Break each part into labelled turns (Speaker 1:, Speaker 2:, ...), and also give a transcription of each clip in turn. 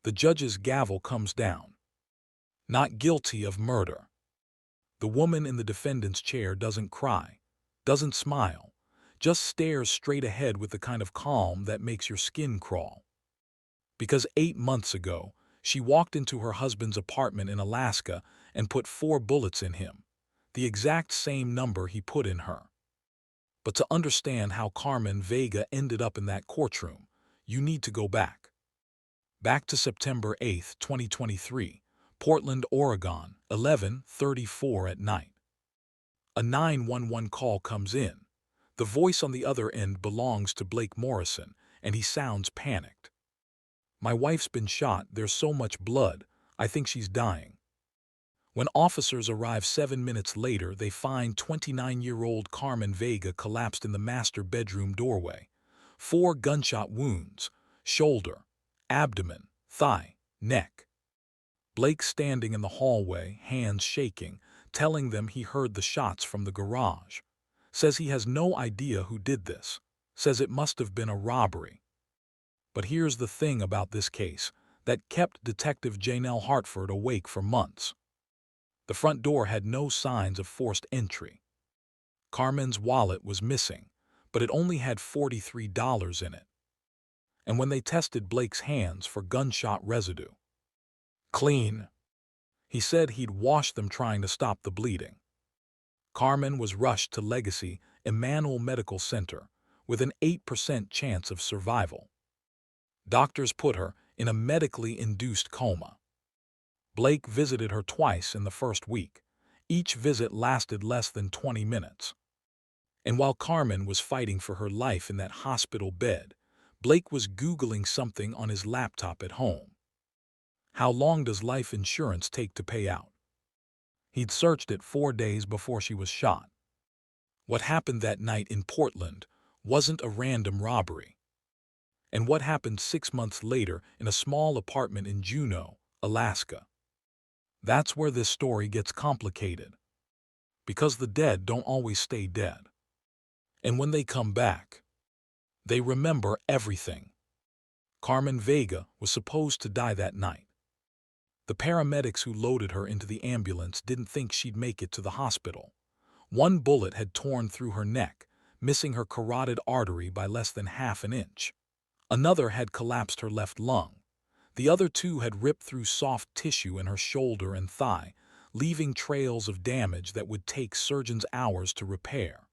Speaker 1: The judge's gavel comes down. Not guilty of murder. The woman in the defendant's chair doesn't cry, doesn't smile, just stares straight ahead with the kind of calm that makes your skin crawl. Because 8 months ago, she walked into her husband's apartment in Alaska and put 4 bullets in him, the exact same number he put in her. But to understand how Carmen Vega ended up in that courtroom, you need to go back. Back to September 8, 2023, Portland, Oregon, 11:34 at night. A 911 call comes in. The voice on the other end belongs to Blake Morrison, and he sounds panicked. "My wife's been shot, there's so much blood, I think she's dying." When officers arrive 7 minutes later, they find 29-year-old Carmen Vega collapsed in the master bedroom doorway. 4 gunshot wounds: shoulder, abdomen, thigh, neck. Blake standing in the hallway, hands shaking, telling them he heard the shots from the garage. Says he has no idea who did this. Says it must have been a robbery. But here's the thing about this case that kept Detective Juneau Hartford awake for months. The front door had no signs of forced entry. Carmen's wallet was missing, but it only had $43 in it. And when they tested Blake's hands for gunshot residue, clean. He said he'd washed them trying to stop the bleeding. Carmen was rushed to Legacy Emanuel Medical Center with an 8% chance of survival. Doctors put her in a medically induced coma. Blake visited her twice in the first week. Each visit lasted less than 20 minutes. And while Carmen was fighting for her life in that hospital bed, Blake was Googling something on his laptop at home. How long does life insurance take to pay out? He'd searched it 4 days before she was shot. What happened that night in Portland wasn't a random robbery. And what happened 6 months later in a small apartment in Juneau, Alaska? That's where this story gets complicated. Because the dead don't always stay dead. And when they come back, they remember everything. Carmen Vega was supposed to die that night. The paramedics who loaded her into the ambulance didn't think she'd make it to the hospital. 1 bullet had torn through her neck, missing her carotid artery by less than half an inch. Another had collapsed her left lung. The other 2 had ripped through soft tissue in her shoulder and thigh, leaving trails of damage that would take surgeons hours to repair.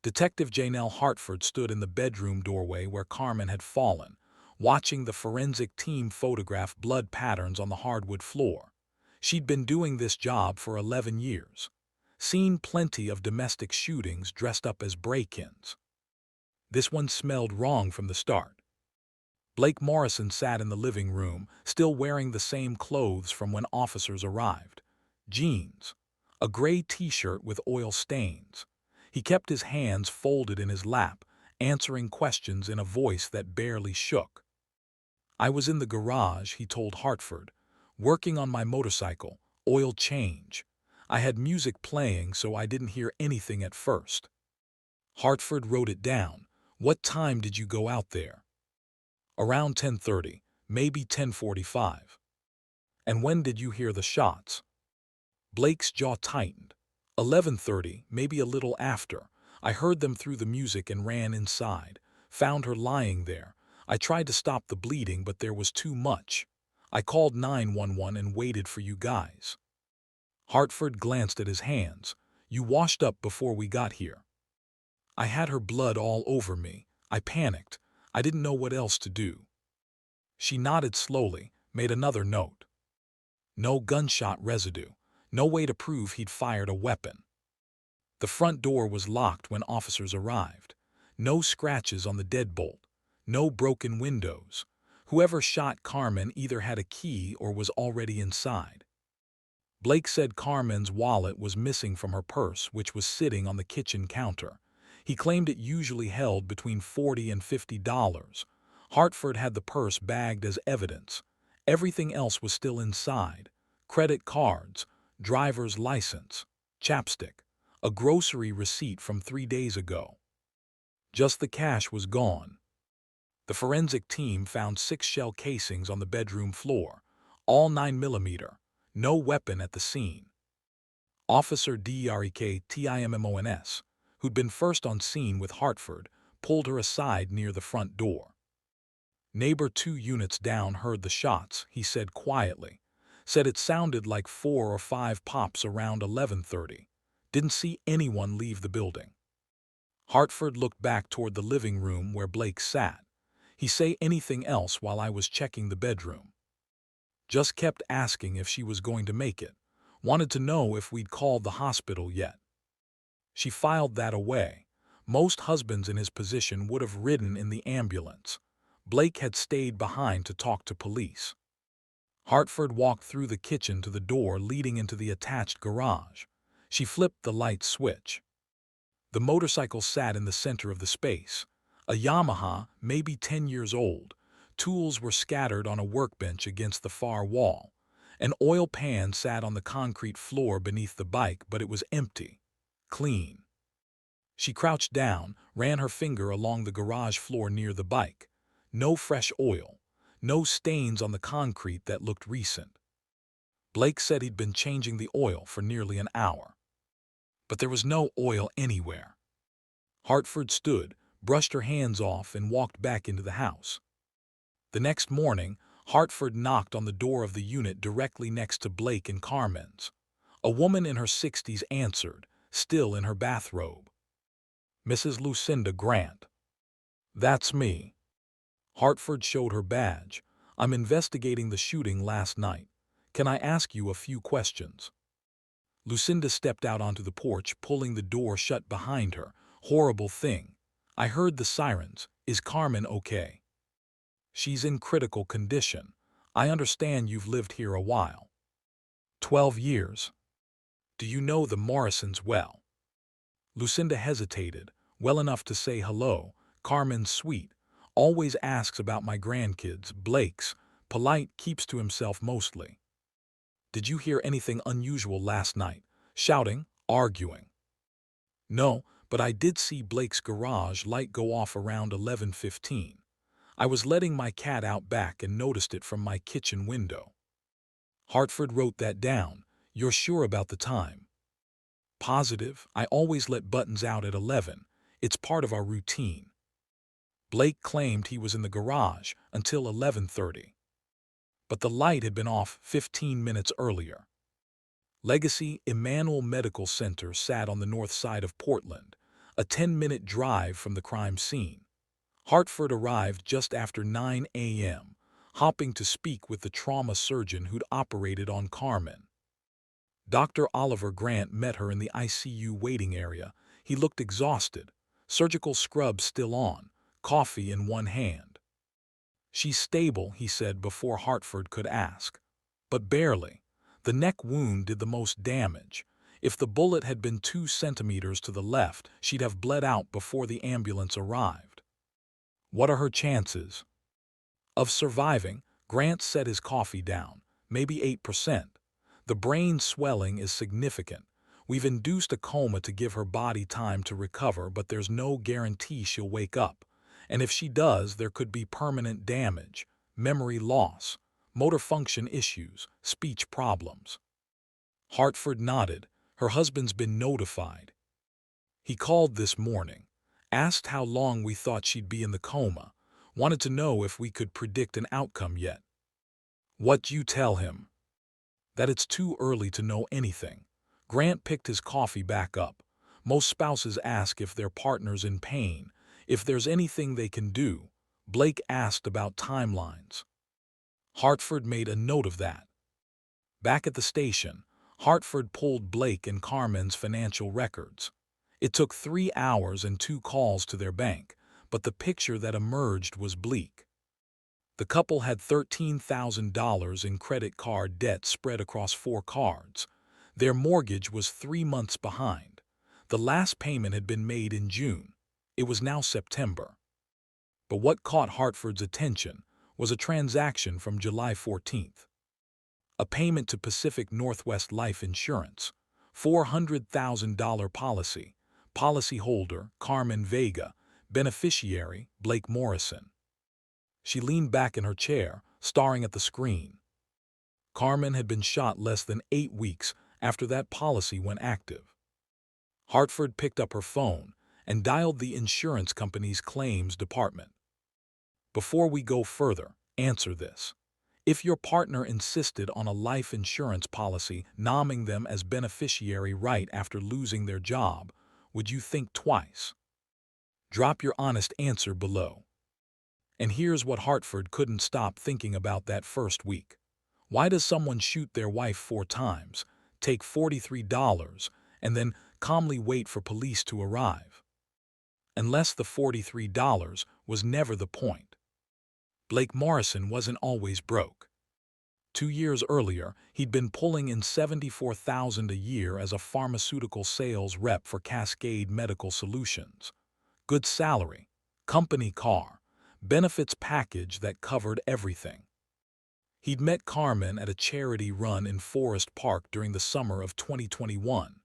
Speaker 1: Detective Juneau Hartford stood in the bedroom doorway where Carmen had fallen, watching the forensic team photograph blood patterns on the hardwood floor. She'd been doing this job for 11 years, seen plenty of domestic shootings dressed up as break-ins. This one smelled wrong from the start. Blake Morrison sat in the living room, still wearing the same clothes from when officers arrived. Jeans, a gray t-shirt with oil stains. He kept his hands folded in his lap, answering questions in a voice that barely shook. "I was in the garage," he told Hartford, "working on my motorcycle, oil change. I had music playing, so I didn't hear anything at first." Hartford wrote it down. "What time did you go out there?" "Around 10:30, maybe 10:45. "And when did you hear the shots?" Blake's jaw tightened. 11:30, maybe a little after. I heard them through the music and ran inside. Found her lying there. I tried to stop the bleeding, but there was too much. I called 911 and waited for you guys." Hartford glanced at his hands. "You washed up before we got here." "I had her blood all over me. I panicked. I didn't know what else to do." She nodded slowly, made another note. No gunshot residue. No way to prove he'd fired a weapon. The front door was locked when officers arrived. No scratches on the deadbolt. No broken windows. Whoever shot Carmen either had a key or was already inside. Blake said Carmen's wallet was missing from her purse, which was sitting on the kitchen counter. He claimed it usually held between $40 and $50. Hartford had the purse bagged as evidence. Everything else was still inside. Credit cards, driver's license, chapstick, a grocery receipt from 3 days ago. Just the cash was gone. The forensic team found 6 shell casings on the bedroom floor, all 9mm, no weapon at the scene. Officer Derek Timmons, who'd been first on scene with Hartford, pulled her aside near the front door. Neighbor 2 units down heard the shots, he said quietly. Said it sounded like 4 or 5 pops around 11:30. Didn't see anyone leave the building. Hartford looked back toward the living room where Blake sat. He say anything else while I was checking the bedroom. Just kept asking if she was going to make it. Wanted to know if we'd called the hospital yet. She filed that away. Most husbands in his position would have ridden in the ambulance. Blake had stayed behind to talk to police. Hartford walked through the kitchen to the door leading into the attached garage. She flipped the light switch. The motorcycle sat in the center of the space. A Yamaha, maybe 10 years old. Tools were scattered on a workbench against the far wall. An oil pan sat on the concrete floor beneath the bike, but it was empty. Clean. She crouched down, ran her finger along the garage floor near the bike. No fresh oil. No stains on the concrete that looked recent. Blake said he'd been changing the oil for nearly an hour. But there was no oil anywhere. Hartford stood, brushed her hands off, and walked back into the house. The next morning, Hartford knocked on the door of the unit directly next to Blake and Carmen's. A woman in her 60s answered, still in her bathrobe. "Mrs. Lucinda Grant." "That's me." Hartford showed her badge. "I'm investigating the shooting last night. Can I ask you a few questions?" Lucinda stepped out onto the porch, pulling the door shut behind her. "Horrible thing. I heard the sirens. Is Carmen okay?" "She's in critical condition. I understand you've lived here a while." 12 years. "Do you know the Morrisons well?" Lucinda hesitated, well enough to say hello. "Carmen's sweet. Always asks about my grandkids. Blake's polite, keeps to himself mostly." "Did you hear anything unusual last night? Shouting, arguing?" "No, but I did see Blake's garage light go off around 11:15. I was letting my cat out back and noticed it from my kitchen window." Hartford wrote that down. "You're sure about the time?" "Positive. I always let buttons out at 11. It's part of our routine." Blake claimed he was in the garage until 11:30. But the light had been off 15 minutes earlier. Legacy Emanuel Medical Center sat on the north side of Portland, a 10-minute drive from the crime scene. Hartford arrived just after 9 a.m., hopping to speak with the trauma surgeon who'd operated on Carmen. Dr. Oliver Grant met her in the ICU waiting area. He looked exhausted, surgical scrubs still on, coffee in one hand. "She's stable," he said before Hartford could ask. "But barely. The neck wound did the most damage. If the bullet had been 2 centimeters to the left, she'd have bled out before the ambulance arrived." "What are her chances?" "Of surviving?" Grant set his coffee down. "Maybe 8%. The brain swelling is significant. We've induced a coma to give her body time to recover, but there's no guarantee she'll wake up. And if she does, there could be permanent damage, memory loss, motor function issues, speech problems." Hartford nodded. "Her husband's been notified. He called this morning. Asked how long we thought she'd be in the coma. Wanted to know if we could predict an outcome yet." "What'd you tell him?" "That it's too early to know anything." Grant picked his coffee back up. "Most spouses ask if their partner's in pain, if there's anything they can do." Blake asked about timelines. Hartford made a note of that. Back at the station, Hartford pulled Blake and Carmen's financial records. It took 3 hours and 2 calls to their bank, but the picture that emerged was bleak. The couple had $13,000 in credit card debt spread across 4 cards. Their mortgage was 3 months behind. The last payment had been made in June. It was now September. But what caught Hartford's attention was a transaction from July 14th. A payment to Pacific Northwest Life Insurance, $400,000 policy, policyholder Carmen Vega, beneficiary Blake Morrison. She leaned back in her chair, staring at the screen. Carmen had been shot less than 8 weeks after that policy went active. Hartford picked up her phone and dialed the insurance company's claims department. Before we go further, answer this. If your partner insisted on a life insurance policy naming them as beneficiary right after losing their job, would you think twice? Drop your honest answer below. And here's what Hartford couldn't stop thinking about that first week. Why does someone shoot their wife 4 times, take $43, and then calmly wait for police to arrive? Unless the $43 was never the point. Blake Morrison wasn't always broke. 2 years earlier, he'd been pulling in $74,000 a year as a pharmaceutical sales rep for Cascade Medical Solutions. Good salary, company car, benefits package that covered everything. He'd met Carmen at a charity run in Forest Park during the summer of 2021.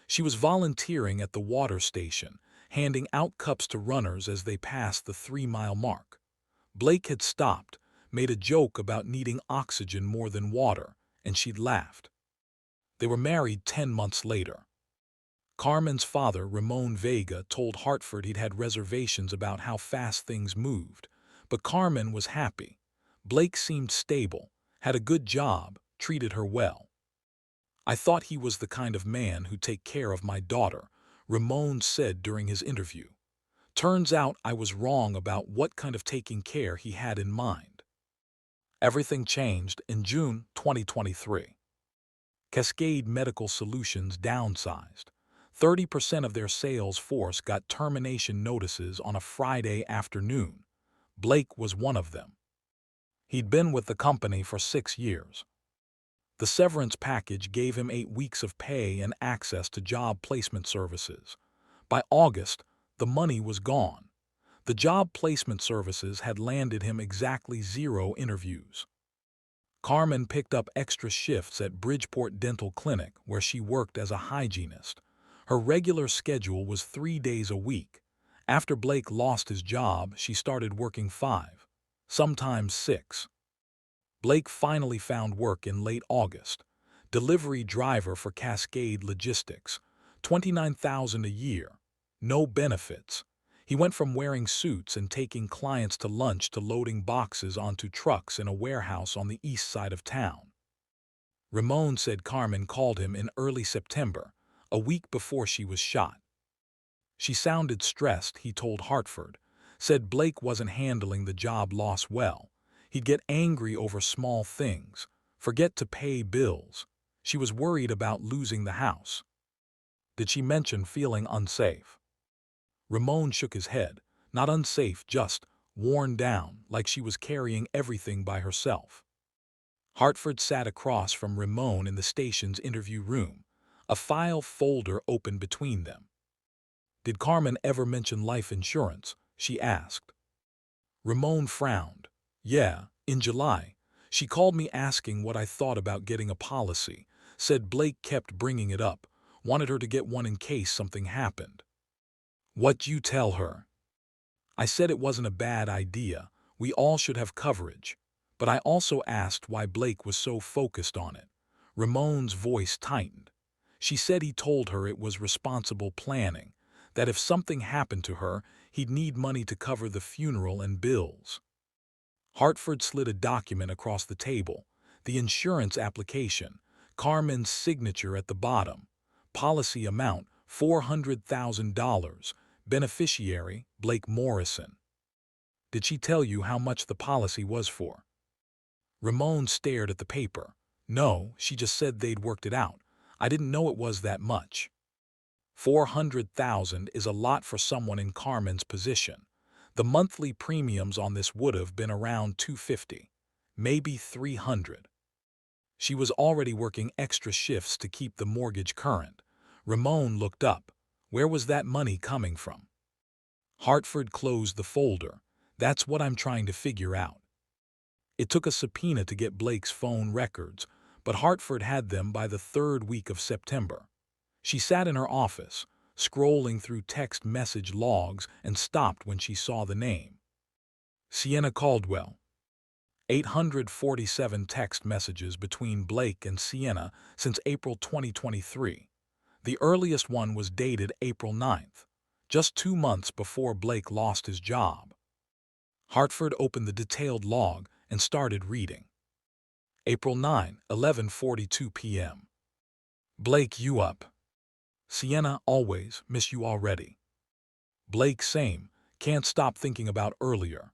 Speaker 1: She was volunteering at the water station, handing out cups to runners as they passed the 3-mile mark. Blake had stopped, made a joke about needing oxygen more than water, and she'd laughed. They were married 10 months later. Carmen's father, Ramon Vega, told Hartford he'd had reservations about how fast things moved, but Carmen was happy. Blake seemed stable, had a good job, treated her well. I thought he was the kind of man who'd take care of my daughter, Ramon said during his interview. Turns out I was wrong about what kind of taking care he had in mind. Everything changed in June 2023. Cascade Medical Solutions downsized. 30% of their sales force got termination notices on a Friday afternoon. Blake was one of them. He'd been with the company for 6 years. The severance package gave him 8 weeks of pay and access to job placement services. By August, the money was gone. The job placement services had landed him exactly 0 interviews. Carmen picked up extra shifts at Bridgeport Dental Clinic, where she worked as a hygienist. Her regular schedule was 3 days a week. After Blake lost his job, she started working 5, sometimes 6. Blake finally found work in late August. Delivery driver for Cascade Logistics, $29,000 a year. No benefits. He went from wearing suits and taking clients to lunch to loading boxes onto trucks in a warehouse on the east side of town. Ramon said Carmen called him in early September, a week before she was shot. She sounded stressed, he told Hartford, said Blake wasn't handling the job loss well. He'd get angry over small things, forget to pay bills. She was worried about losing the house. Did she mention feeling unsafe? Ramon shook his head. Not unsafe, just worn down, like she was carrying everything by herself. Hartford sat across from Ramon in the station's interview room, a file folder open between them. Did Carmen ever mention life insurance? She asked. Ramon frowned. Yeah, in July. She called me asking what I thought about getting a policy, said Blake kept bringing it up, wanted her to get one in case something happened. What'd you tell her? I said it wasn't a bad idea, we all should have coverage, but I also asked why Blake was so focused on it. Ramon's voice tightened. She said he told her it was responsible planning, that if something happened to her, he'd need money to cover the funeral and bills. Hartford slid a document across the table, the insurance application, Carmen's signature at the bottom, policy amount $400,000, beneficiary Blake Morrison. Did she tell you how much the policy was for? Ramon stared at the paper. No, she just said they'd worked it out. I didn't know it was that much. $400,000 is a lot for someone in Carmen's position. The monthly premiums on this would have been around $250, maybe $300. She was already working extra shifts to keep the mortgage current. Ramon looked up. Where was that money coming from? Hartford closed the folder. That's what I'm trying to figure out. It took a subpoena to get Blake's phone records, but Hartford had them by the 3rd week of September. She sat in her office, scrolling through text message logs, and stopped when she saw the name. Sienna Caldwell. 847 text messages between Blake and Sienna since April 2023. The earliest one was dated April 9th, just 2 months before Blake lost his job. Hartford opened the detailed log and started reading. April 9, 11:42 p.m. Blake, you up? Sienna, always, miss you already. Blake, same, can't stop thinking about earlier.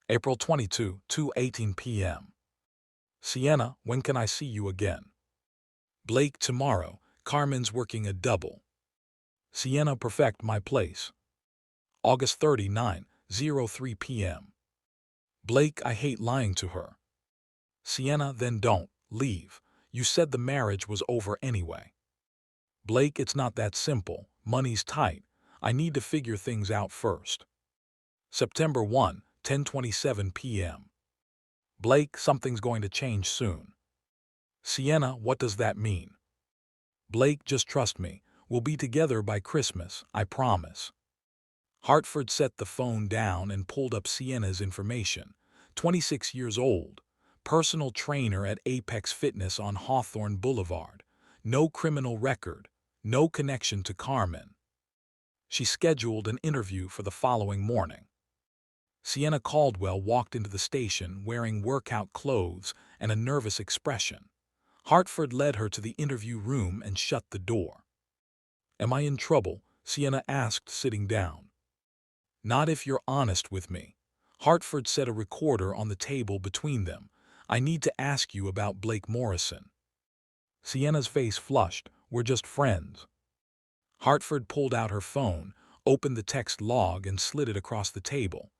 Speaker 1: April 22, 2:18 p.m. Sienna, when can I see you again? Blake, tomorrow, Carmen's working a double. Sienna, perfect my place. August 39, 03 p.m. Blake, I hate lying to her. Sienna, then don't leave. You said the marriage was over anyway. Blake, it's not that simple. Money's tight. I need to figure things out first. September 1, 10:27 p.m. Blake, something's going to change soon. Sienna, what does that mean? Blake, just trust me. We'll be together by Christmas, I promise. Hartford set the phone down and pulled up Sienna's information. 26 years old. Personal trainer at Apex Fitness on Hawthorne Boulevard. No criminal record. No connection to Carmen. She scheduled an interview for the following morning. Sienna Caldwell walked into the station wearing workout clothes and a nervous expression. Hartford led her to the interview room and shut the door. Am I in trouble? Sienna asked, sitting down. Not if you're honest with me. Hartford set a recorder on the table between them. I need to ask you about Blake Morrison. Sienna's face flushed. We're just friends. Hartford pulled out her phone, opened the text log and slid it across the table.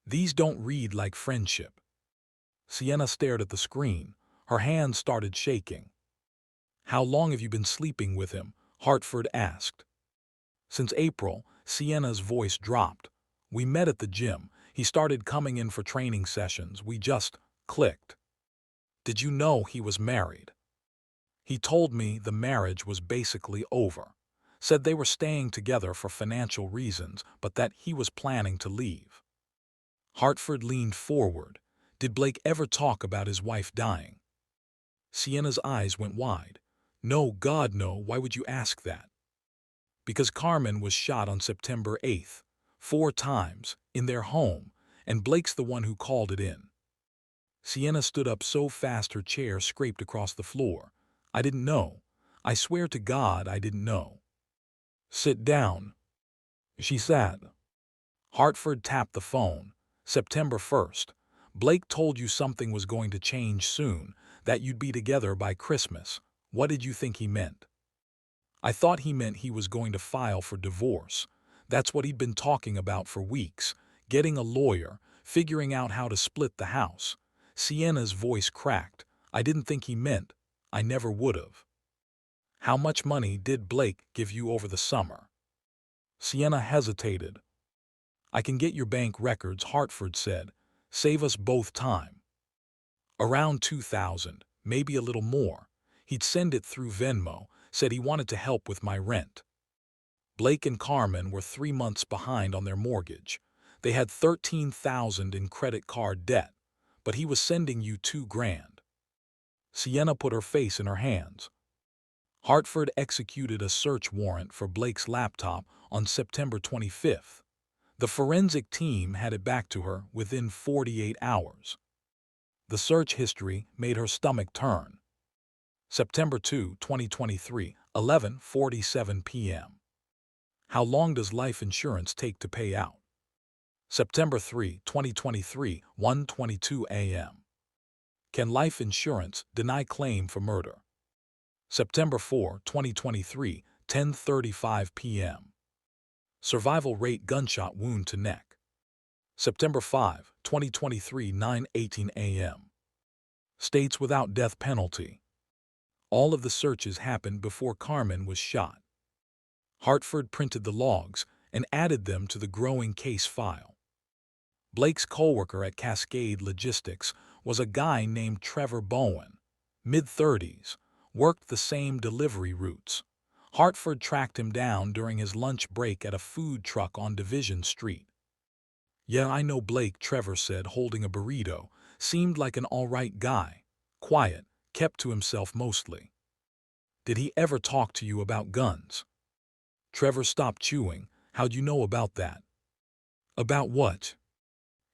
Speaker 1: These don't read like friendship. Sienna stared at the screen. Her hands started shaking. How long have you been sleeping with him? Hartford asked. Since April, Sienna's voice dropped. We met at the gym. He started coming in for training sessions. We just clicked. Did you know he was married? He told me the marriage was basically over. Said they were staying together for financial reasons, but that he was planning to leave. Hartford leaned forward. Did Blake ever talk about his wife dying? Sienna's eyes went wide. No, God, no. Why would you ask that? Because Carmen was shot on September 8th, 4 times, in their home, and Blake's the one who called it in. Sienna stood up so fast her chair scraped across the floor. I didn't know. I swear to God I didn't know. Sit down. She sat. Hartford tapped the phone. September 1st. Blake told you something was going to change soon, that you'd be together by Christmas. What did you think he meant? I thought he meant he was going to file for divorce. That's what he'd been talking about for weeks. Getting a lawyer, figuring out how to split the house. Sienna's voice cracked. I didn't think he meant. I never would have. How much money did Blake give you over the summer? Sienna hesitated. I can get your bank records, Hartford said. Save us both time. Around 2,000, maybe a little more. He'd send it through Venmo, said he wanted to help with my rent. Blake and Carmen were 3 months behind on their mortgage. They had 13,000 in credit card debt, but he was sending you $2,000. Sienna put her face in her hands. Hartford executed a search warrant for Blake's laptop on September 25th. The forensic team had it back to her within 48 hours. The search history made her stomach turn. September 2, 2023, 11:47 p.m. How long does life insurance take to pay out? September 3, 2023, 1:22 a.m. Can life insurance deny claim for murder? September 4, 2023, 10:35 p.m. Survival rate gunshot wound to neck. September 5, 2023, 9:18 a.m. States without death penalty. All of the searches happened before Carmen was shot. Hartford printed the logs and added them to the growing case file. Blake's coworker at Cascade Logistics was a guy named Trevor Bowen, mid-30s, worked the same delivery routes. Hartford tracked him down during his lunch break at a food truck on Division Street. Yeah, I know Blake, Trevor said, holding a burrito. Seemed like an all-right guy. Quiet, kept to himself mostly. Did he ever talk to you about guns? Trevor stopped chewing. How'd you know about that? About what?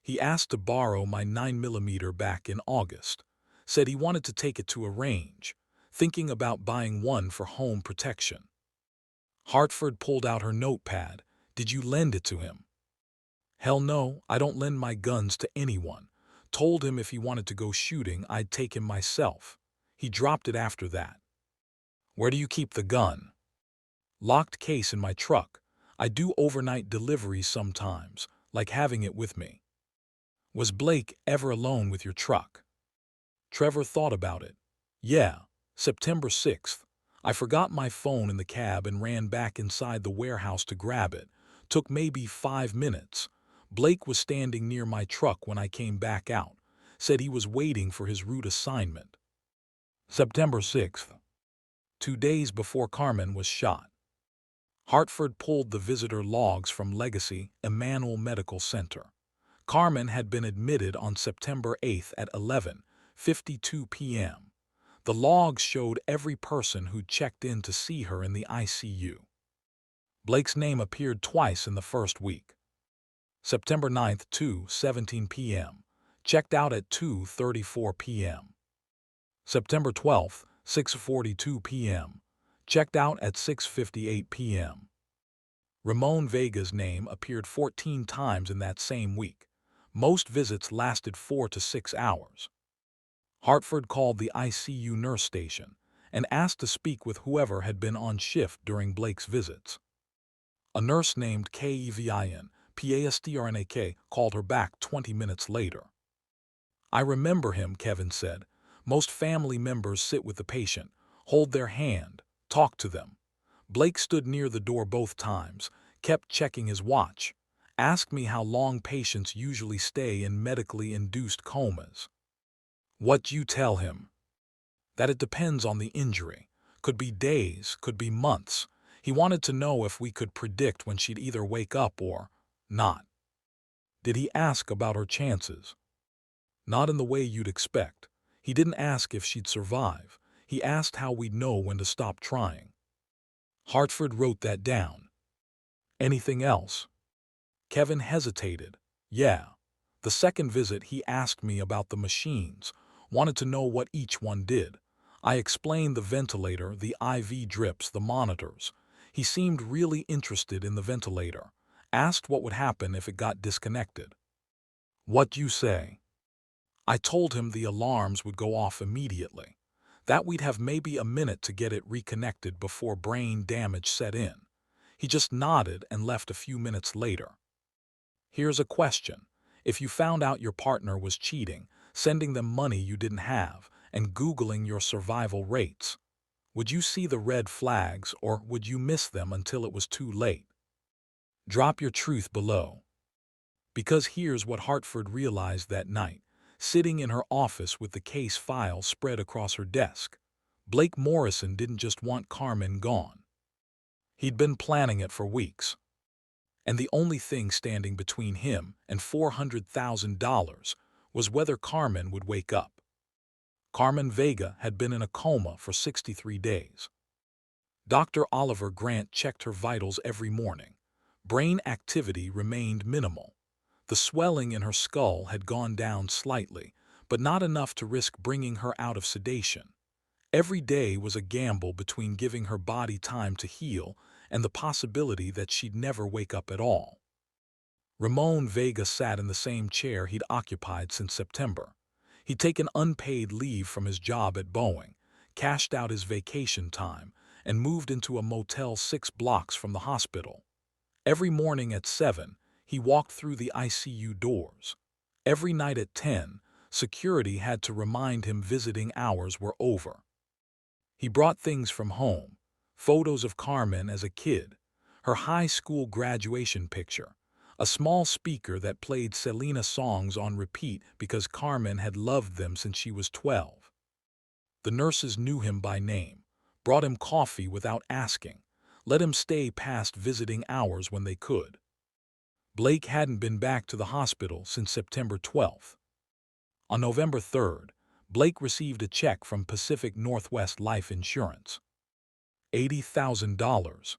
Speaker 1: He asked to borrow my 9mm back in August. Said he wanted to take it to a range. Thinking about buying one for home protection. Hartford pulled out her notepad. Did you lend it to him? Hell no, I don't lend my guns to anyone. Told him if he wanted to go shooting, I'd take him myself. He dropped it after that. Where do you keep the gun? Locked case in my truck. I do overnight deliveries sometimes, like having it with me. Was Blake ever alone with your truck? Trevor thought about it. Yeah, September 6th. I forgot my phone in the cab and ran back inside the warehouse to grab it. Took maybe 5 minutes. Blake was standing near my truck when I came back out. Said he was waiting for his route assignment. September 6th. 2 days before Carmen was shot. Hartford pulled the visitor logs from Legacy Emanuel Medical Center. Carmen had been admitted on September 8th at 11:52 p.m. The logs showed every person who checked in to see her in the ICU. Blake's name appeared twice in the first week. September 9th, 2:17 p.m. Checked out at 2:34 p.m. September 12th, 6:42 p.m. Checked out at 6:58 p.m. Ramon Vega's name appeared 14 times in that same week. Most visits lasted 4 to 6 hours. Hartford called the ICU nurse station and asked to speak with whoever had been on shift during Blake's visits. A nurse named Kevin Pastrnak called her back 20 minutes later. I remember him, Kevin said. Most family members sit with the patient, hold their hand, talk to them. Blake stood near the door both times, kept checking his watch, asked me how long patients usually stay in medically induced comas. What you tell him? That it depends on the injury. Could be days, could be months. He wanted to know if we could predict when she'd either wake up or not. Did he ask about her chances? Not in the way you'd expect. He didn't ask if she'd survive. He asked how we'd know when to stop trying. Hartford wrote that down. Anything else? Kevin hesitated. Yeah. The second visit he asked me about the machines, wanted to know what each one did. I explained the ventilator, the IV drips, the monitors. He seemed really interested in the ventilator. Asked what would happen if it got disconnected. What you say? I told him the alarms would go off immediately. That we'd have maybe a minute to get it reconnected before brain damage set in. He just nodded and left a few minutes later. Here's a question. If you found out your partner was cheating, sending them money you didn't have, and Googling your survival rates, would you see the red flags or would you miss them until it was too late? Drop your truth below. Because here's what Hartford realized that night, sitting in her office with the case file spread across her desk. Blake Morrison didn't just want Carmen gone. He'd been planning it for weeks. And the only thing standing between him and $400,000 was whether Carmen would wake up. Carmen Vega had been in a coma for 63 days. Dr. Oliver Grant checked her vitals every morning. Brain activity remained minimal. The swelling in her skull had gone down slightly, but not enough to risk bringing her out of sedation. Every day was a gamble between giving her body time to heal and the possibility that she'd never wake up at all. Ramon Vega sat in the same chair he'd occupied since September. He'd taken unpaid leave from his job at Boeing, cashed out his vacation time, and moved into a motel 6 blocks from the hospital. Every morning at 7, he walked through the ICU doors. Every night at 10, security had to remind him visiting hours were over. He brought things from home, photos of Carmen as a kid, her high school graduation picture, a small speaker that played Selena songs on repeat because Carmen had loved them since she was 12. The nurses knew him by name, brought him coffee without asking, let him stay past visiting hours when they could. Blake hadn't been back to the hospital since September 12th. On November 3rd, Blake received a check from Pacific Northwest Life Insurance. $80,000.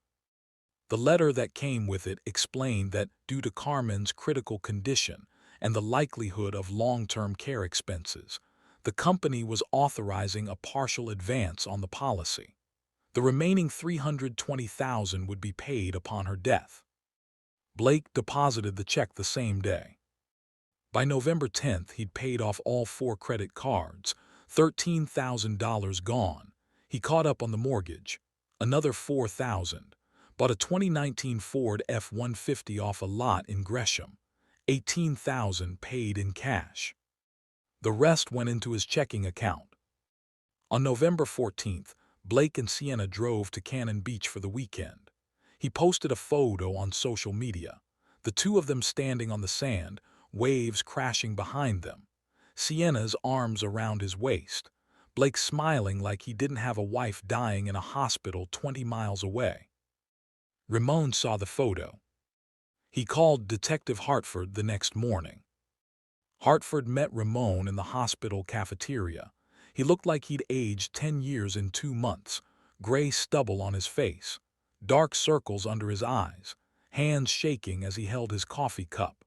Speaker 1: The letter that came with it explained that due to Carmen's critical condition and the likelihood of long-term care expenses, the company was authorizing a partial advance on the policy. The remaining $320,000 would be paid upon her death. Blake deposited the check the same day. By November 10th, he'd paid off all 4 credit cards, $13,000 gone. He caught up on the mortgage, another $4,000, bought a 2019 Ford F-150 off a lot in Gresham, $18,000 paid in cash. The rest went into his checking account. On November 14th, Blake and Sienna drove to Cannon Beach for the weekend. He posted a photo on social media, the two of them standing on the sand, waves crashing behind them. Sienna's arms around his waist, Blake smiling like he didn't have a wife dying in a hospital 20 miles away. Ramon saw the photo. He called Detective Hartford the next morning. Hartford met Ramon in the hospital cafeteria. He looked like he'd aged 10 years in 2 months, gray stubble on his face, dark circles under his eyes, hands shaking as he held his coffee cup.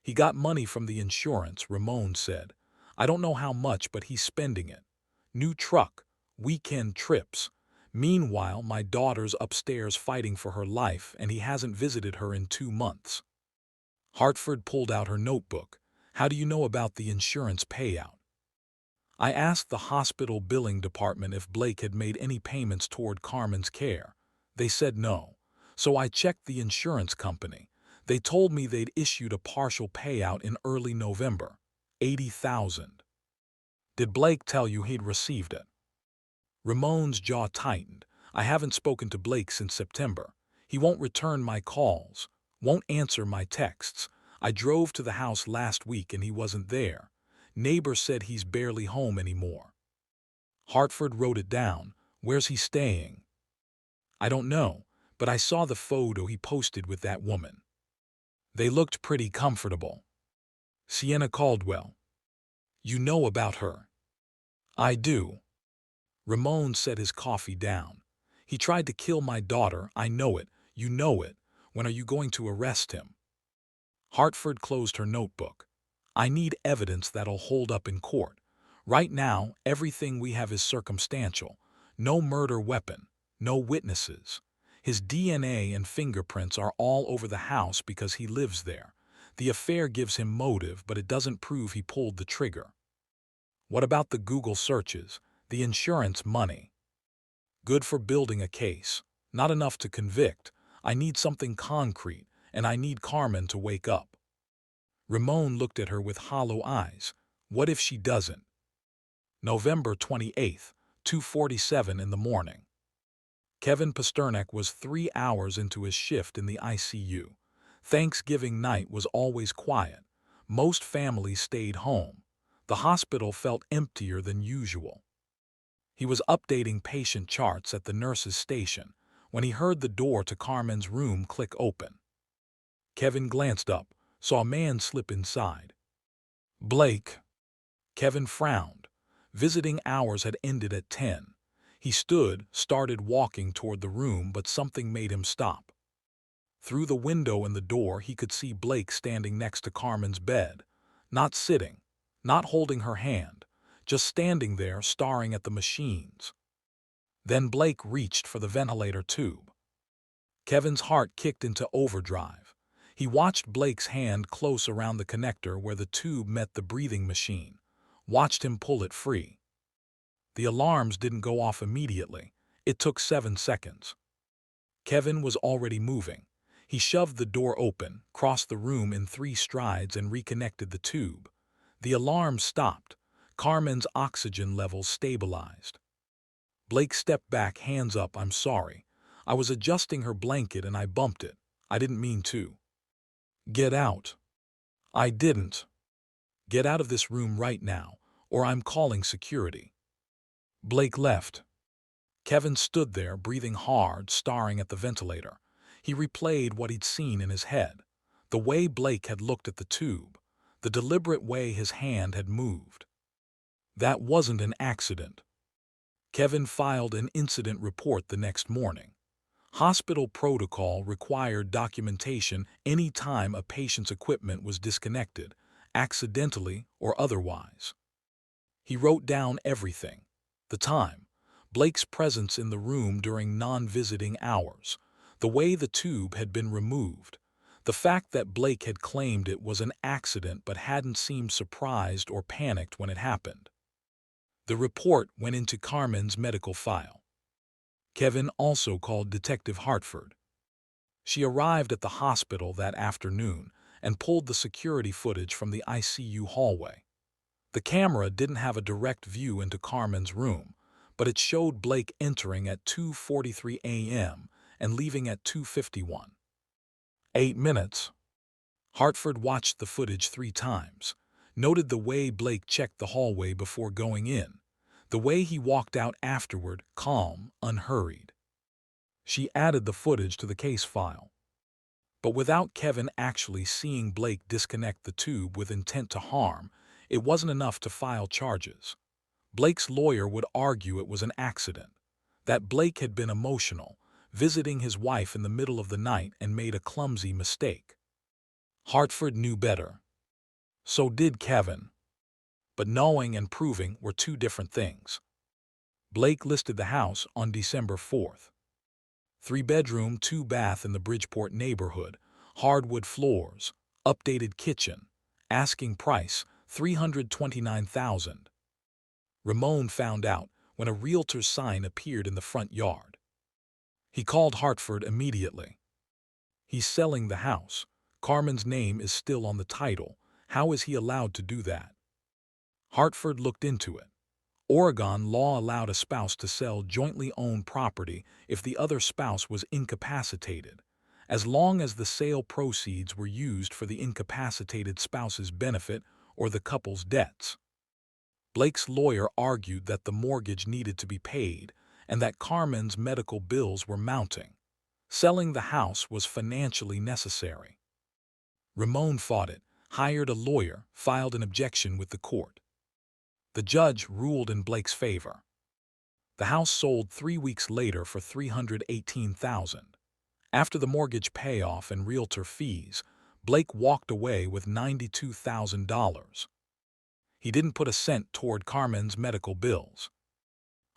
Speaker 1: He got money from the insurance, Ramon said. I don't know how much, but he's spending it. New truck, weekend trips. Meanwhile, my daughter's upstairs fighting for her life, and he hasn't visited her in 2 months. Hartford pulled out her notebook. How do you know about the insurance payout? I asked the hospital billing department if Blake had made any payments toward Carmen's care. They said no. So I checked the insurance company. They told me they'd issued a partial payout in early November, $80,000. Did Blake tell you he'd received it? Ramon's jaw tightened. I haven't spoken to Blake since September. He won't return my calls, won't answer my texts. I drove to the house last week and he wasn't there. Neighbor said he's barely home anymore. Hartford wrote it down. Where's he staying? I don't know, but I saw the photo he posted with that woman. They looked pretty comfortable. Sienna Caldwell. You know about her? I do. Ramon set his coffee down. He tried to kill my daughter, I know it, you know it. When are you going to arrest him? Hartford closed her notebook. I need evidence that'll hold up in court. Right now, everything we have is circumstantial. No murder weapon, no witnesses. His DNA and fingerprints are all over the house because he lives there. The affair gives him motive, but it doesn't prove he pulled the trigger. What about the Google searches, the insurance money? Good for building a case, not enough to convict. I need something concrete, and I need Carmen to wake up. Ramon looked at her with hollow eyes. What if she doesn't? November 28th, 2:47 in the morning. Kevin Pasternak was 3 hours into his shift in the ICU. Thanksgiving night was always quiet. Most families stayed home. The hospital felt emptier than usual. He was updating patient charts at the nurse's station when he heard the door to Carmen's room click open. Kevin glanced up, saw a man slip inside. Blake. Kevin frowned. Visiting hours had ended at 10. He stood, started walking toward the room, but something made him stop. Through the window in the door, he could see Blake standing next to Carmen's bed, not sitting, not holding her hand, just standing there staring at the machines. Then Blake reached for the ventilator tube. Kevin's heart kicked into overdrive. He watched Blake's hand close around the connector where the tube met the breathing machine, watched him pull it free. The alarms didn't go off immediately. It took 7 seconds. Kevin was already moving. He shoved the door open, crossed the room in 3 strides, and reconnected the tube. The alarm stopped. Carmen's oxygen levels stabilized. Blake stepped back, hands up. I'm sorry. I was adjusting her blanket and I bumped it. I didn't mean to. Get out. I didn't. Get out of this room right now, or I'm calling security. Blake left. Kevin stood there, breathing hard, staring at the ventilator. He replayed what he'd seen in his head. The way Blake had looked at the tube, the deliberate way his hand had moved. That wasn't an accident. Kevin filed an incident report the next morning. Hospital protocol required documentation any time a patient's equipment was disconnected, accidentally or otherwise. He wrote down everything: the time, Blake's presence in the room during non-visiting hours, the way the tube had been removed, the fact that Blake had claimed it was an accident but hadn't seemed surprised or panicked when it happened. The report went into Carmen's medical file. Kevin also called Detective Hartford. She arrived at the hospital that afternoon and pulled the security footage from the ICU hallway. The camera didn't have a direct view into Carmen's room, but it showed Blake entering at 2:43 a.m. and leaving at 2:51. 8 minutes. Hartford watched the footage 3 times, noted the way Blake checked the hallway before going in, the way he walked out afterward, calm, unhurried. She added the footage to the case file. But without Kevin actually seeing Blake disconnect the tube with intent to harm, it wasn't enough to file charges. Blake's lawyer would argue it was an accident, that Blake had been emotional, visiting his wife in the middle of the night and made a clumsy mistake. Hartford knew better. So did Kevin. But knowing and proving were 2 different things. Blake listed the house on December 4th. 3-bedroom, 2-bath in the Bridgeport neighborhood, hardwood floors, updated kitchen, asking price $329,000. Ramon found out when a realtor's sign appeared in the front yard. He called Hartford immediately. He's selling the house. Carmen's name is still on the title. How is he allowed to do that? Hartford looked into it. Oregon law allowed a spouse to sell jointly owned property if the other spouse was incapacitated, as long as the sale proceeds were used for the incapacitated spouse's benefit or the couple's debts. Blake's lawyer argued that the mortgage needed to be paid and that Carmen's medical bills were mounting. Selling the house was financially necessary. Ramon fought it, hired a lawyer, filed an objection with the court. The judge ruled in Blake's favor. The house sold 3 weeks later for $318,000. After the mortgage payoff and realtor fees, Blake walked away with $92,000. He didn't put a cent toward Carmen's medical bills.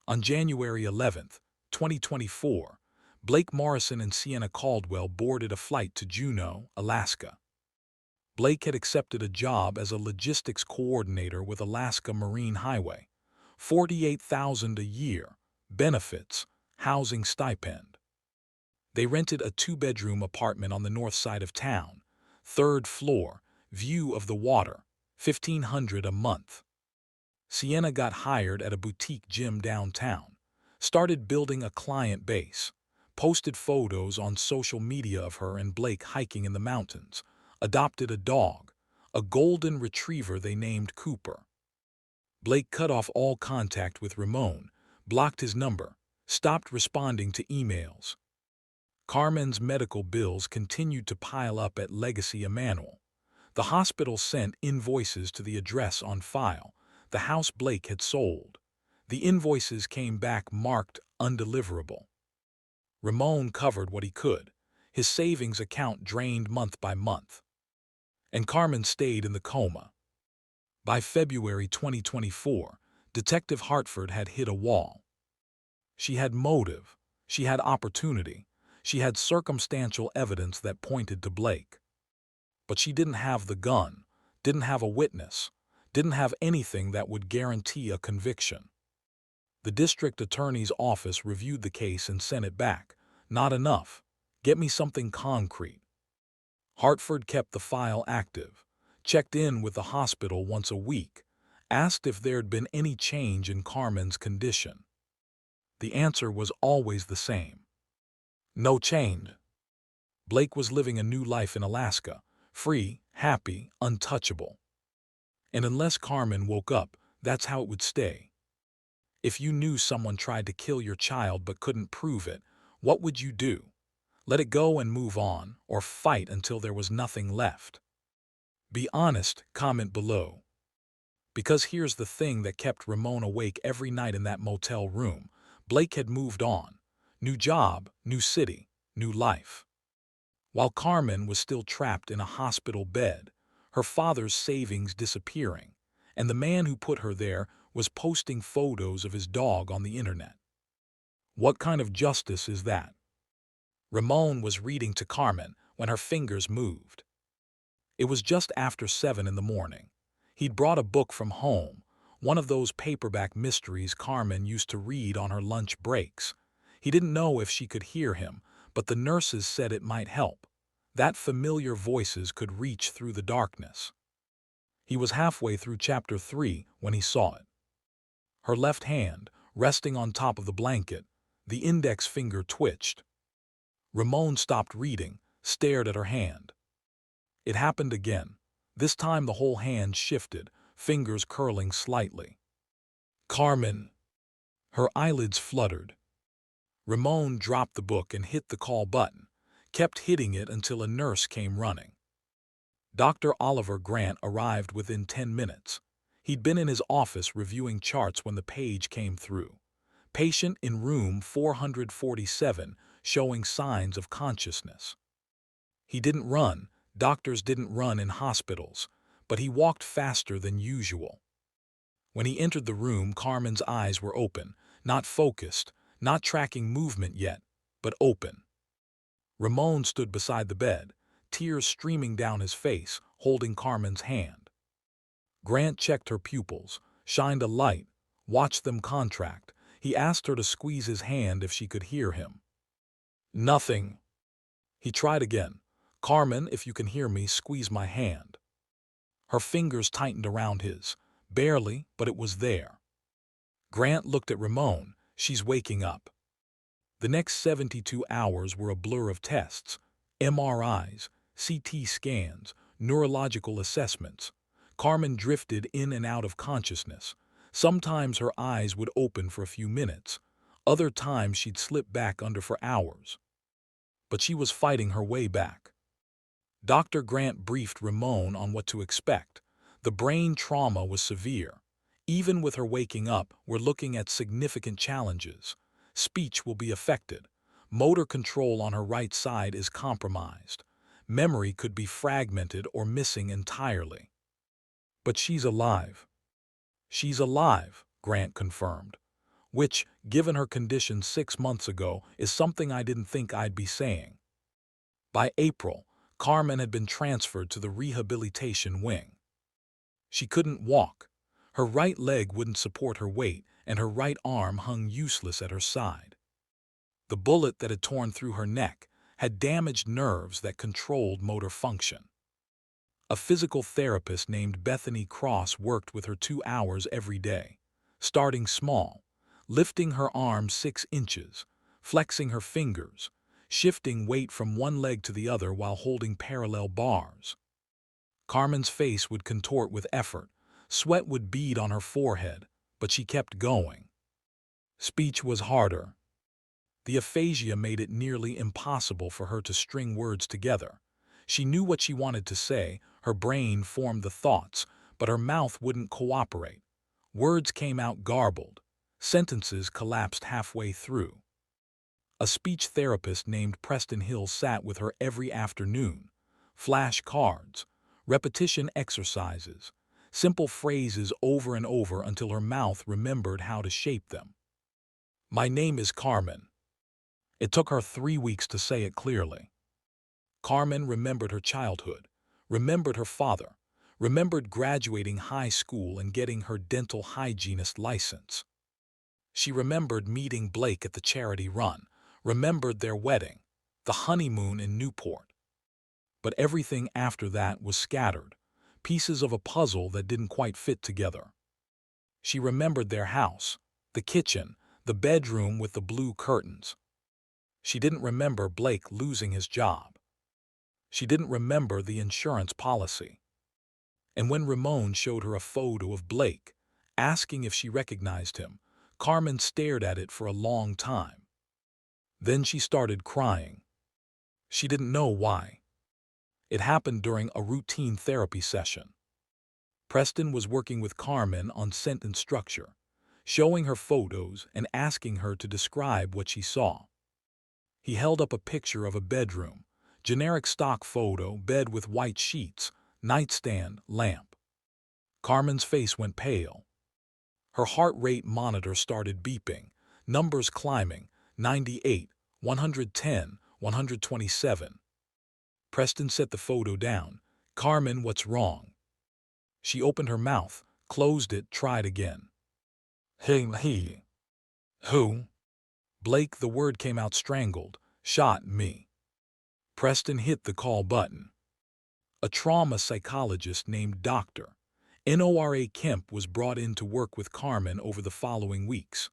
Speaker 1: On January 11, 2024, Blake Morrison and Sienna Caldwell boarded a flight to Juneau, Alaska. Blake had accepted a job as a logistics coordinator with Alaska Marine Highway. $48,000 a year, benefits, housing stipend. They rented a 2-bedroom apartment on the north side of town, 3rd floor, view of the water, $1,500 a month. Sienna got hired at a boutique gym downtown, started building a client base, posted photos on social media of her and Blake hiking in the mountains, adopted a dog, a golden retriever they named Cooper. Blake cut off all contact with Ramon, blocked his number, stopped responding to emails. Carmen's medical bills continued to pile up at Legacy Emanuel. The hospital sent invoices to the address on file, the house Blake had sold. The invoices came back marked undeliverable. Ramon covered what he could. His savings account drained month by month. And Carmen stayed in the coma. By February 2024, Detective Hartford had hit a wall. She had motive, she had opportunity, she had circumstantial evidence that pointed to Blake. But she didn't have the gun, didn't have a witness, didn't have anything that would guarantee a conviction. The district attorney's office reviewed the case and sent it back. Not enough. Get me something concrete. Hartford kept the file active, checked in with the hospital once a week, asked if there'd been any change in Carmen's condition. The answer was always the same. No change. Blake was living a new life in Alaska, free, happy, untouchable. And unless Carmen woke up, that's how it would stay. If you knew someone tried to kill your child but couldn't prove it, what would you do? Let it go and move on, or fight until there was nothing left. Be honest, comment below. Because here's the thing that kept Ramon awake every night in that motel room. Blake had moved on. New job, new city, new life. While Carmen was still trapped in a hospital bed, her father's savings disappearing, and the man who put her there was posting photos of his dog on the internet. What kind of justice is that? Ramon was reading to Carmen when her fingers moved. It was just after 7 in the morning. He'd brought a book from home, one of those paperback mysteries Carmen used to read on her lunch breaks. He didn't know if she could hear him, but the nurses said it might help. That familiar voices could reach through the darkness. He was halfway through chapter 3 when he saw it. Her left hand, resting on top of the blanket, the index finger twitched. Ramon stopped reading, stared at her hand. It happened again. This time the whole hand shifted, fingers curling slightly. Carmen. Her eyelids fluttered. Ramon dropped the book and hit the call button, kept hitting it until a nurse came running. Dr. Oliver Grant arrived within 10 minutes. He'd been in his office reviewing charts when the page came through. Patient in room 447 showing signs of consciousness. He didn't run. Doctors didn't run in hospitals, but he walked faster than usual. When he entered the room, Carmen's eyes were open, not focused, not tracking movement yet, but open. Ramon stood beside the bed, tears streaming down his face, holding Carmen's hand. Grant checked her pupils, shined a light, watched them contract. He asked her to squeeze his hand if she could hear him. Nothing. He tried again. Carmen, if you can hear me, squeeze my hand. Her fingers tightened around his. Barely, but it was there. Grant looked at Ramon. She's waking up. The next 72 hours were a blur of tests, MRIs, CT scans, neurological assessments. Carmen drifted in and out of consciousness. Sometimes her eyes would open for a few minutes. Other times she'd slip back under for hours. But she was fighting her way back. Dr. Grant briefed Ramon on what to expect. The brain trauma was severe. Even with her waking up, we're looking at significant challenges. Speech will be affected. Motor control on her right side is compromised. Memory could be fragmented or missing entirely. But she's alive. She's alive, Grant confirmed. Which, given her condition 6 months ago, is something I didn't think I'd be saying. By April, Carmen had been transferred to the rehabilitation wing. She couldn't walk. Her right leg wouldn't support her weight, and her right arm hung useless at her side. The bullet that had torn through her neck had damaged nerves that controlled motor function. A physical therapist named Bethany Cross worked with her 2 hours every day, starting small, lifting her arm 6 inches, flexing her fingers, shifting weight from one leg to the other while holding parallel bars. Carmen's face would contort with effort, sweat would bead on her forehead, but she kept going. Speech was harder. The aphasia made it nearly impossible for her to string words together. She knew what she wanted to say, her brain formed the thoughts, but her mouth wouldn't cooperate. Words came out garbled. Sentences collapsed halfway through. A speech therapist named Preston Hill sat with her every afternoon. Flash cards, repetition exercises, simple phrases over and over until her mouth remembered how to shape them. My name is Carmen. It took her 3 weeks to say it clearly. Carmen remembered her childhood, remembered her father, remembered graduating high school and getting her dental hygienist license. She remembered meeting Blake at the charity run, remembered their wedding, the honeymoon in Newport. But everything after that was scattered, pieces of a puzzle that didn't quite fit together. She remembered their house, the kitchen, the bedroom with the blue curtains. She didn't remember Blake losing his job. She didn't remember the insurance policy. And when Ramon showed her a photo of Blake, asking if she recognized him, Carmen stared at it for a long time. Then she started crying. She didn't know why. It happened during a routine therapy session. Preston was working with Carmen on sentence structure, showing her photos and asking her to describe what she saw. He held up a picture of a bedroom, generic stock photo, bed with white sheets, nightstand, lamp. Carmen's face went pale. Her heart rate monitor started beeping, numbers climbing, 98, 110, 127. Preston set the photo down. Carmen, what's wrong? She opened her mouth, closed it, tried again. He. Who? Blake, the word came out strangled. Shot me. Preston hit the call button. A trauma psychologist named Dr. Nora Kemp was brought in to work with Carmen over the following weeks.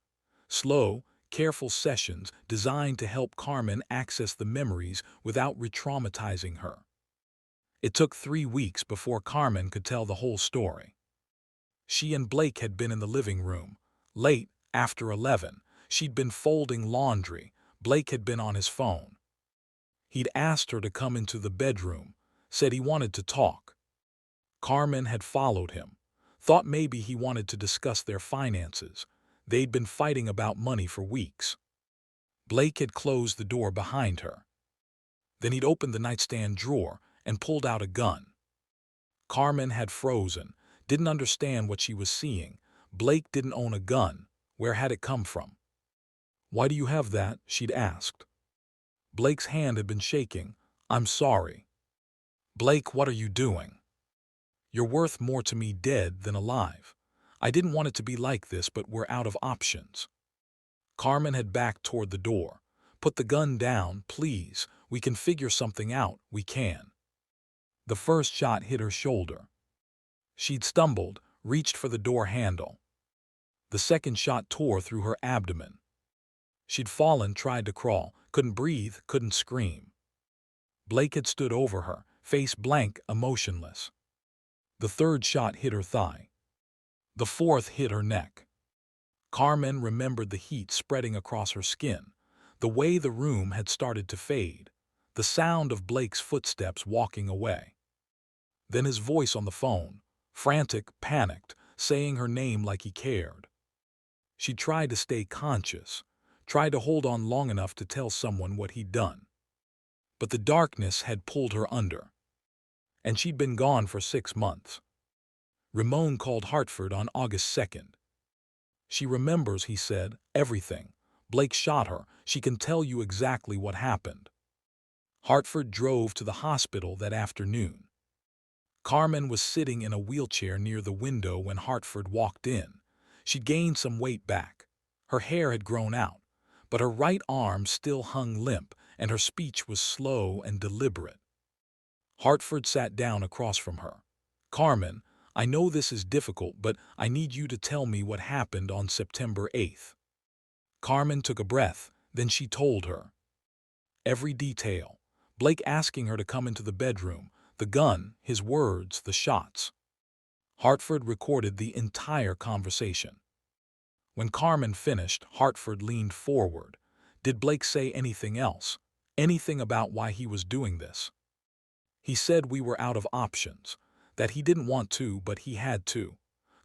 Speaker 1: Slow, careful sessions designed to help Carmen access the memories without re-traumatizing her. It took 3 weeks before Carmen could tell the whole story. She and Blake had been in the living room. Late, after 11, she'd been folding laundry. Blake had been on his phone. He'd asked her to come into the bedroom, said he wanted to talk. Carmen had followed him, thought maybe he wanted to discuss their finances. They'd been fighting about money for weeks. Blake had closed the door behind her. Then he'd opened the nightstand drawer and pulled out a gun. Carmen had frozen, didn't understand what she was seeing. Blake didn't own a gun. Where had it come from? Why do you have that? She'd asked. Blake's hand had been shaking. I'm sorry. Blake, what are you doing? You're worth more to me dead than alive. I didn't want it to be like this, but we're out of options. Carmen had backed toward the door. Put the gun down, please. We can figure something out. We can. The first shot hit her shoulder. She'd stumbled, reached for the door handle. The second shot tore through her abdomen. She'd fallen, tried to crawl, couldn't breathe, couldn't scream. Blake had stood over her, face blank, emotionless. The third shot hit her thigh. The fourth hit her neck. Carmen remembered the heat spreading across her skin, the way the room had started to fade, the sound of Blake's footsteps walking away. Then his voice on the phone, frantic, panicked, saying her name like he cared. She tried to stay conscious, tried to hold on long enough to tell someone what he'd done. But the darkness had pulled her under. And she'd been gone for 6 months. Ramon called Hartford on August 2nd. She remembers, he said, everything. Blake shot her. She can tell you exactly what happened. Hartford drove to the hospital that afternoon. Carmen was sitting in a wheelchair near the window when Hartford walked in. She'd gained some weight back. Her hair had grown out, but her right arm still hung limp, and her speech was slow and deliberate. Hartford sat down across from her. Carmen, I know this is difficult, but I need you to tell me what happened on September 8th. Carmen took a breath, then she told her. Every detail. Blake asking her to come into the bedroom, the gun, his words, the shots. Hartford recorded the entire conversation. When Carmen finished, Hartford leaned forward. Did Blake say anything else? Anything about why he was doing this? He said we were out of options, that he didn't want to, but he had to.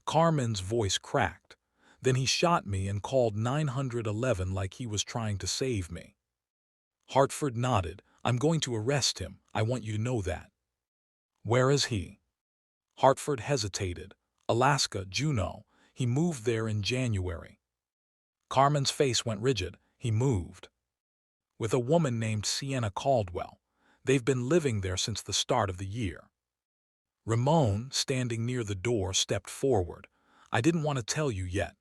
Speaker 1: Carmen's voice cracked. Then he shot me and called 911 like he was trying to save me. Hartford nodded. I'm going to arrest him. I want you to know that. Where is he? Hartford hesitated. Alaska, Juneau. He moved there in January. Carmen's face went rigid. He moved. With a woman named Sienna Caldwell. They've been living there since the start of the year. Ramon, standing near the door, stepped forward. I didn't want to tell you yet.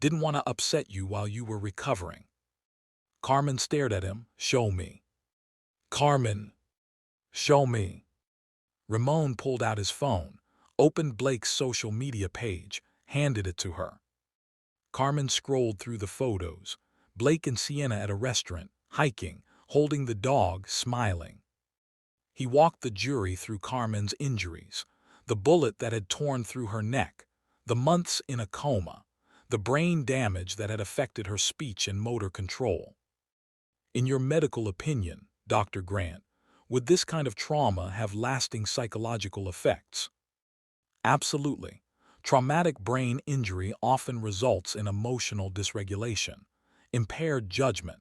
Speaker 1: Didn't want to upset you while you were recovering. Carmen stared at him. Show me. Carmen. Show me. Ramon pulled out his phone, opened Blake's social media page, handed it to her. Carmen scrolled through the photos. Blake and Sienna at a restaurant, hiking, holding the dog, smiling. He walked the jury through Carmen's injuries, the bullet that had torn through her neck, the months in a coma, the brain damage that had affected her speech and motor control. In your medical opinion, Dr. Grant, Would this kind of trauma have lasting psychological effects? Absolutely. Traumatic brain injury often results in emotional dysregulation, impaired judgment,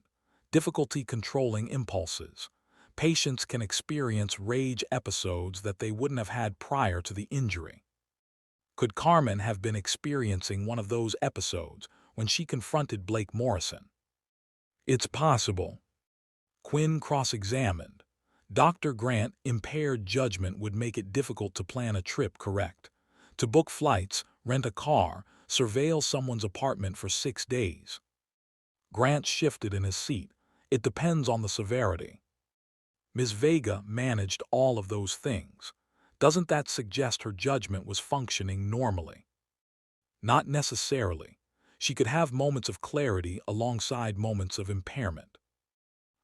Speaker 1: difficulty controlling impulses. Patients can experience rage episodes that they wouldn't have had prior to the injury. Could Carmen have been experiencing one of those episodes when she confronted Blake Morrison? It's possible. Quinn cross-examined. Dr. Grant impaired judgment would make it difficult to plan a trip correct. To book flights, rent a car, surveil someone's apartment for 6 days. Grant shifted in his seat. It depends on the severity. Ms. Vega managed all of those things. Doesn't that suggest her judgment was functioning normally? Not necessarily. She could have moments of clarity alongside moments of impairment.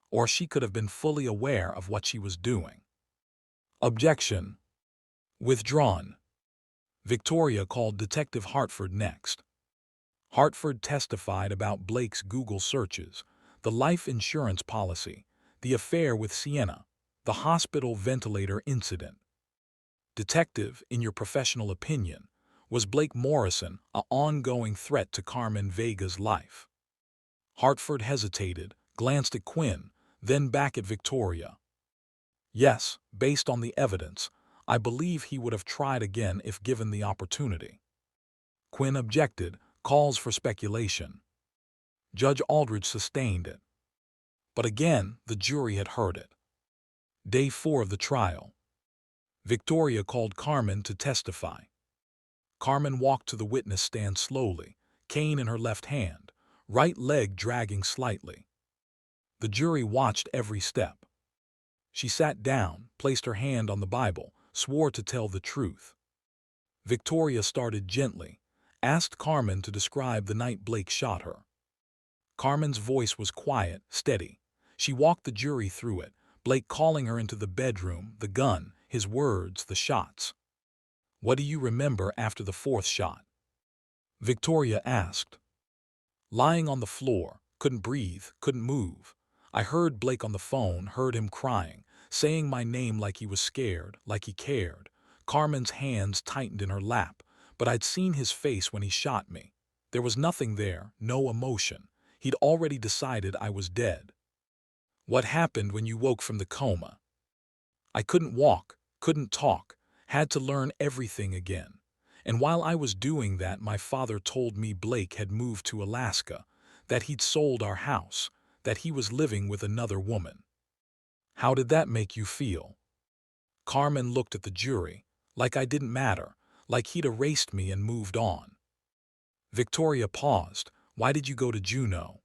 Speaker 1: Or she could have been fully aware of what she was doing. Objection. Withdrawn. Victoria called Detective Hartford next. Hartford testified about Blake's Google searches, the life insurance policy, the affair with Sienna, the hospital ventilator incident. Detective, in your professional opinion, was Blake Morrison an ongoing threat to Carmen Vega's life? Hartford hesitated, glanced at Quinn, then back at Victoria. Yes, based on the evidence, I believe he would have tried again if given the opportunity. Quinn objected, calls for speculation. Judge Aldridge sustained it. But again, the jury had heard it. Day 4 of the trial. Victoria called Carmen to testify. Carmen walked to the witness stand slowly, cane in her left hand, right leg dragging slightly. The jury watched every step. She sat down, placed her hand on the Bible, swore to tell the truth. Victoria started gently, asked Carmen to describe the night Blake shot her. Carmen's voice was quiet, steady. She walked the jury through it, Blake calling her into the bedroom, the gun, his words, the shots. What do you remember after the 4th shot? Victoria asked. Lying on the floor, couldn't breathe, couldn't move. I heard Blake on the phone, heard him crying, saying my name like he was scared, like he cared. Carmen's hands tightened in her lap, but I'd seen his face when he shot me. There was nothing there, no emotion. He'd already decided I was dead. What happened when you woke from the coma? I couldn't walk, couldn't talk, had to learn everything again. And while I was doing that, my father told me Blake had moved to Alaska, that he'd sold our house, that he was living with another woman. How did that make you feel? Carmen looked at the jury, like I didn't matter, like he'd erased me and moved on. Victoria paused. Why did you go to Juneau?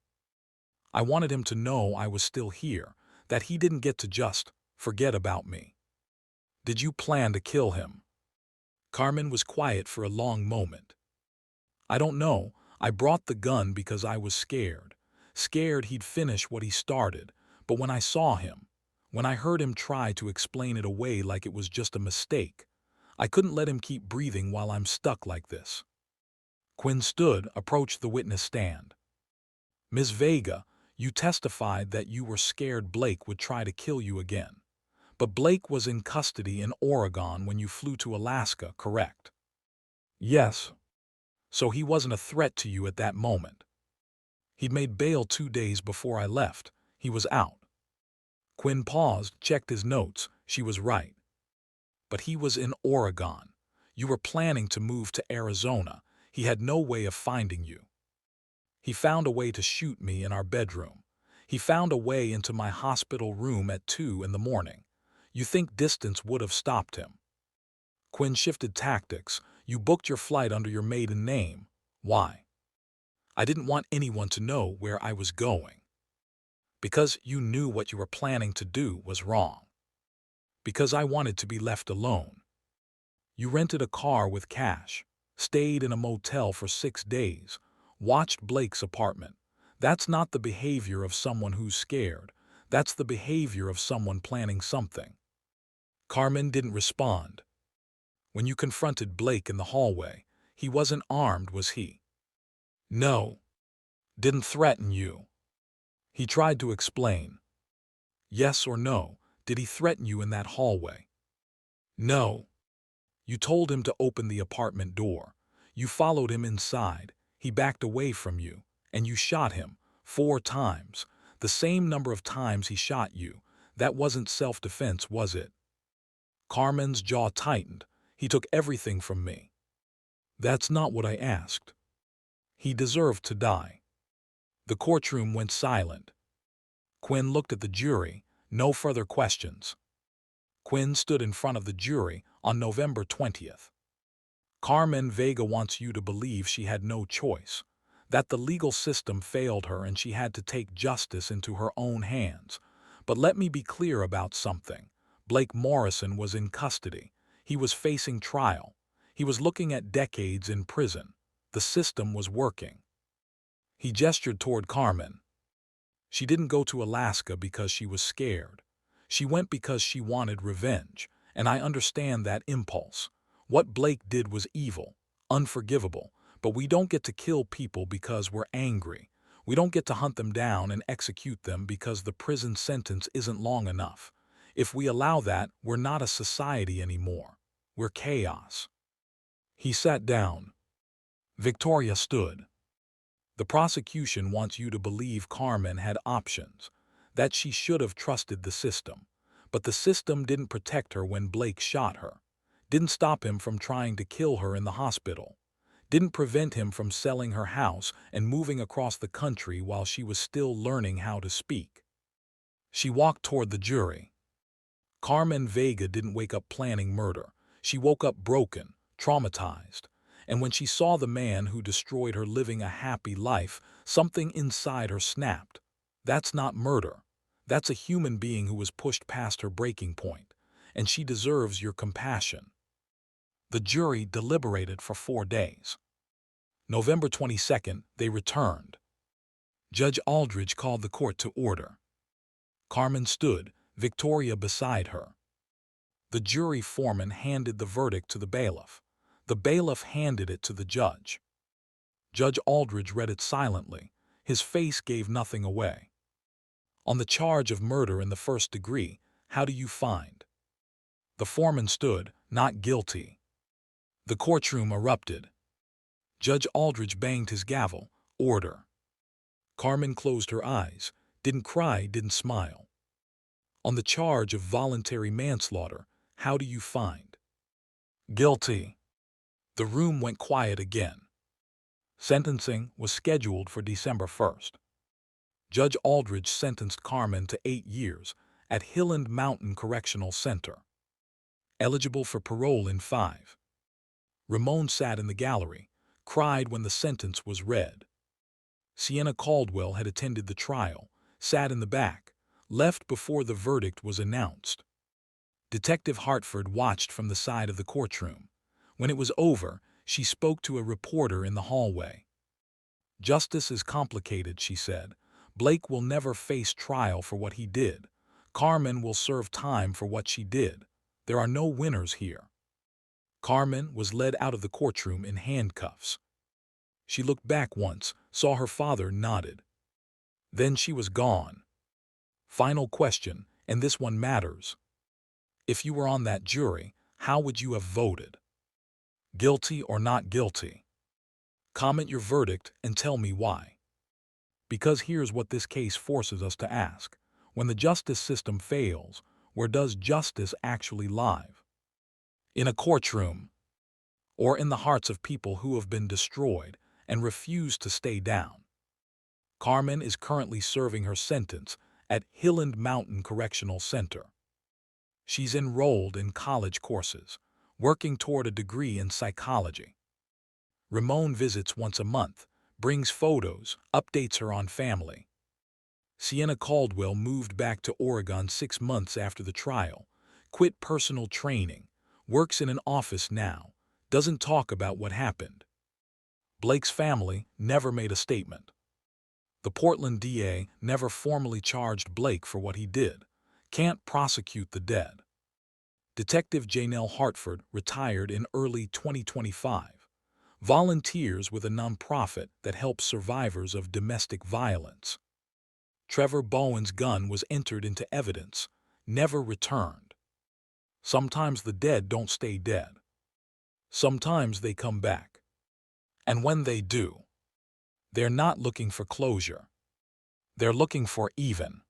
Speaker 1: I wanted him to know I was still here, that he didn't get to just forget about me. Did you plan to kill him? Carmen was quiet for a long moment. I don't know. I brought the gun because I was scared. Scared he'd finish what he started. But when I saw him, when I heard him try to explain it away like it was just a mistake, I couldn't let him keep breathing while I'm stuck like this. Quinn stood, approached the witness stand. Ms. Vega, you testified that you were scared Blake would try to kill you again. But Blake was in custody in Oregon when you flew to Alaska, correct? Yes. So he wasn't a threat to you at that moment. He'd made bail 2 days before I left. He was out. Quinn paused, checked his notes. She was right. But he was in Oregon. You were planning to move to Arizona. He had no way of finding you. He found a way to shoot me in our bedroom. He found a way into my hospital room at 2 in the morning. You think distance would have stopped him? Quinn shifted tactics. You booked your flight under your maiden name. Why? I didn't want anyone to know where I was going. Because you knew what you were planning to do was wrong. Because I wanted to be left alone. You rented a car with cash, stayed in a motel for 6 days, watched Blake's apartment. That's not the behavior of someone who's scared. That's the behavior of someone planning something. Carmen didn't respond. When you confronted Blake in the hallway, he wasn't armed, was he? No. Didn't threaten you. He tried to explain. Yes or no, Did he threaten you in that hallway? No. You told him to open the apartment door. You followed him inside. He backed away from you, and you shot him 4 times. The same number of times he shot you. That wasn't self-defense, was it? Carmen's jaw tightened. He took everything from me. That's not what I asked. He deserved to die. The courtroom went silent. Quinn looked at the jury. No further questions. Quinn stood in front of the jury on November 20th. Carmen Vega wants you to believe she had no choice, that the legal system failed her and she had to take justice into her own hands. But let me be clear about something. Blake Morrison was in custody. He was facing trial. He was looking at decades in prison. The system was working. He gestured toward Carmen. She didn't go to Alaska because she was scared. She went because she wanted revenge, and I understand that impulse. What Blake did was evil, unforgivable, but we don't get to kill people because we're angry. We don't get to hunt them down and execute them because the prison sentence isn't long enough. If we allow that, we're not a society anymore. We're chaos. He sat down. Victoria stood. The prosecution wants you to believe Carmen had options, that she should have trusted the system. But the system didn't protect her when Blake shot her, didn't stop him from trying to kill her in the hospital, didn't prevent him from selling her house and moving across the country while she was still learning how to speak. She walked toward the jury. Carmen Vega didn't wake up planning murder. She woke up broken, traumatized. And when she saw the man who destroyed her living a happy life, something inside her snapped. That's not murder. That's a human being who was pushed past her breaking point, and she deserves your compassion. The jury deliberated for 4 days. November 22nd, they returned. Judge Aldridge called the court to order. Carmen stood, Victoria beside her. The jury foreman handed the verdict to the bailiff. The bailiff handed it to the judge. Judge Aldridge read it silently. His face gave nothing away. On the charge of murder in the first degree, how do you find? The foreman stood, not guilty. The courtroom erupted. Judge Aldridge banged his gavel. Order. Carmen closed her eyes, didn't cry, didn't smile. On the charge of voluntary manslaughter, how do you find? Guilty. The room went quiet again. Sentencing was scheduled for December 1st. Judge Aldridge sentenced Carmen to 8 years at Highland Mountain Correctional Center. Eligible for parole in 5. Ramon sat in the gallery, cried when the sentence was read. Sienna Caldwell had attended the trial, sat in the back, left before the verdict was announced. Detective Hartford watched from the side of the courtroom. When it was over, she spoke to a reporter in the hallway. Justice is complicated, she said. Blake will never face trial for what he did. Carmen will serve time for what she did. There are no winners here. Carmen was led out of the courtroom in handcuffs. She looked back once, saw her father, nodded. Then she was gone. Final question, and this one matters. If you were on that jury, how would you have voted? Guilty or not guilty? Comment your verdict and tell me why. Because here's what this case forces us to ask. When the justice system fails, where does justice actually lie? In a courtroom, or in the hearts of people who have been destroyed and refuse to stay down? Carmen is currently serving her sentence at Highland Mountain Correctional Center. She's enrolled in college courses, working toward a degree in psychology. Ramon visits once a month, brings photos, updates her on family. Sienna Caldwell moved back to Oregon 6 months after the trial, quit personal training, works in an office now, doesn't talk about what happened. Blake's family never made a statement. The Portland DA never formally charged Blake for what he did. Can't prosecute the dead. Detective Janelle Hartford retired in early 2025. Volunteers with a nonprofit that helps survivors of domestic violence. Trevor Bowen's gun was entered into evidence. never returned. Sometimes the dead don't stay dead. Sometimes they come back. And when they do, they're not looking for closure. They're looking for even.